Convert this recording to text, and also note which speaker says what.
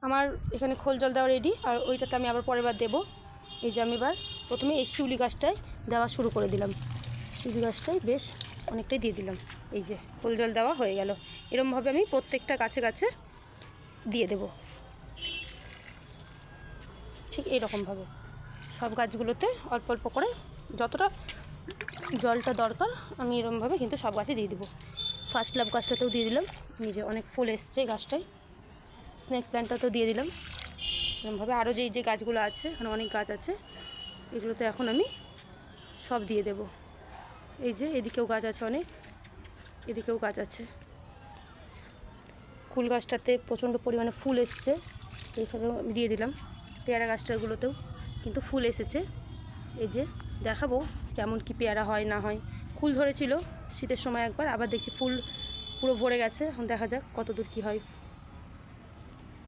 Speaker 1: আমার এখানে খোল জল দেওয়া রেডি, আর ওইটাতে আমি আবার পরের বার দেবো। এই যে আমি এবার প্রথমে এই শিউলি গাছটায় দেওয়া শুরু করে দিলাম, শিউলি গাছটায় বেশ অনেকটাই দিয়ে দিলাম। এই যে খোল জল দেওয়া হয়ে গেল। এরকমভাবে আমি প্রত্যেকটা গাছে গাছে দিয়ে দেব, ঠিক এইরকমভাবে সব গাছগুলোতে অল্প অল্প করে যতটা জলটা দরকার আমি এরকমভাবে কিন্তু সব গাছে দিয়ে দেবো। ফার্স্ট লাভ গাছটাতেও দিয়ে দিলাম, নিজে অনেক ফুল এসছে গাছটায়। স্নেক প্ল্যান্টটাতেও দিয়ে দিলাম। এরকমভাবে আরও যে গাছগুলো আছে, এখানে অনেক গাছ আছে, এগুলোতে এখন আমি সব দিয়ে দেব। এই যে এদিকেও গাছ আছে অনেক, এদিকেও গাছ আছে। কুল গাছটাতে প্রচণ্ড পরিমাণে ফুল এসছে, এইখানেও আমি দিয়ে দিলাম। পেয়ারা গাছটাগুলোতেও কিন্তু ফুল এসেছে। এই যে দেখাবো কেমন কি পেয়ারা হয় না হয়। ফুল ধরেছিল শীতের সময় একবার, আবার দেখছি ফুল পুরো ভরে গেছে। এখন দেখা যাক কত দূর কী হয়।